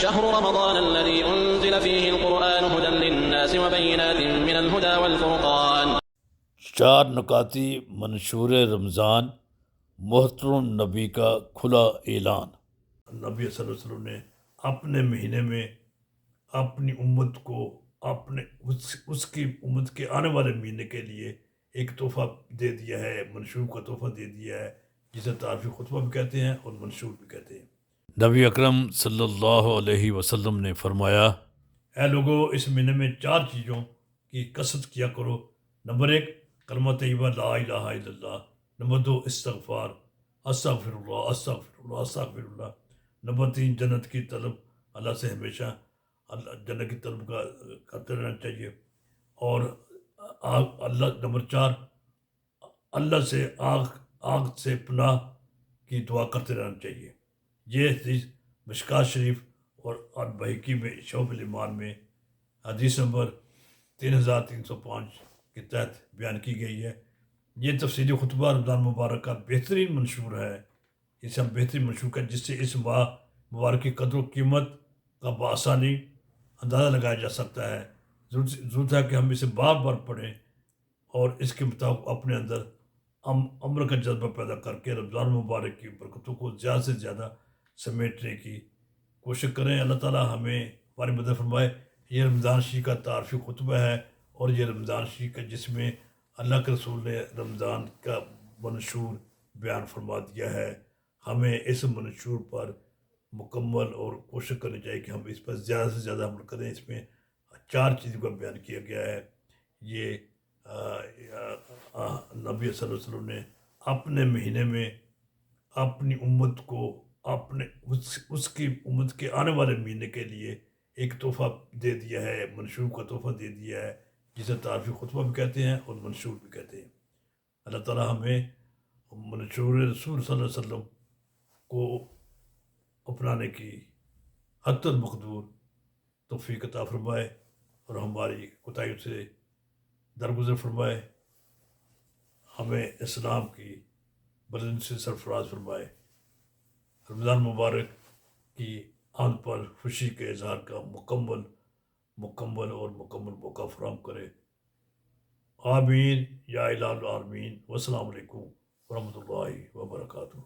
شهر رمضان الذي أنزل فيه القرآن هدى للناس وبينات من الهدى والفرقان۔ 4 نکاتی منشور رمضان، محترم نبی کا کھلا اعلان۔ نبی صلی اللہ علیہ وسلم نے اپنے مہینے میں اپنی امت کو اس کی امت کے آنے والے مہینے کے لیے ایک تحفہ دے دیا ہے، منشور کا تحفہ دے دیا ہے، جسے تعارفی خطبہ بھی کہتے ہیں اور منشور بھی کہتے ہیں۔ نبی اکرم صلی اللہ علیہ وسلم نے فرمایا، اے لوگو، اس مہینے میں 4 چیزوں کی کثرت کیا کرو۔ نمبر 1 کلمہ طیبہ لا الہ الا اللہ۔ نمبر 2 استغفار، استغفر اللہ استغفر اللہ استغفر اللہ۔ نمبر 3 جنت کی طلب، اللہ سے ہمیشہ جنت کی طلب کرتے رہنا چاہیے۔ اور نمبر 4 اللہ سے آگ سے پناہ کی دعا کرتے رہنا چاہیے۔ یہ حدیث مشکوٰۃ شریف اور البیہقی میں شعب الایمان میں حدیث نمبر 3305 کے تحت بیان کی گئی ہے۔ یہ تفصیلی خطبہ رمضان مبارک کا بہترین منشور ہے، اسے ہم بہترین منشور کا، جس سے اس ماہ مبارک کی قدر و قیمت کا بآسانی اندازہ لگایا جا سکتا ہے۔ ضرورت ہے کہ ہم اسے بار بار پڑھیں اور اس کے مطابق اپنے اندر عمل کا جذبہ پیدا کر کے رمضان مبارک کی برکتوں کو زیادہ سے زیادہ سمیٹنے کی کوشش کریں۔ اللہ تعالیٰ ہمیں ہماری مدد فرمائے۔ یہ رمضان شریف کا تعارفی خطبہ ہے، اور یہ رمضان شریف کا جس میں اللہ کے رسول نے رمضان کا منشور بیان فرما دیا ہے۔ ہمیں اس منشور پر مکمل اور کوشش کرنی چاہیے کہ ہم اس پر زیادہ سے زیادہ عمل کریں۔ اس میں 4 چیزوں کا بیان کیا گیا ہے۔ یہ نبی صلی اللہ علیہ وسلم نے اپنے مہینے میں اپنی امت کو اس کی امت کے آنے والے مہینے کے لیے ایک تحفہ دے دیا ہے، منشور کا تحفہ دے دیا ہے، جسے تعارفی خطبہ بھی کہتے ہیں اور منشور بھی کہتے ہیں۔ اللہ تعالیٰ ہمیں منشور رسول صلی اللہ علیہ وسلم کو اپنانے کی حد المقدور توفیق عطا فرمائے اور ہماری کوتاہیوں سے درگزر فرمائے، ہمیں اسلام کی بلندی سے سرفراز فرمائے، رمضان مبارک کی آمد پر خوشی کے اظہار کا مکمل موقع فراہم کرے۔ آمین یا الہ العالمین۔ والسلام علیکم ورحمۃ اللہ وبرکاتہ۔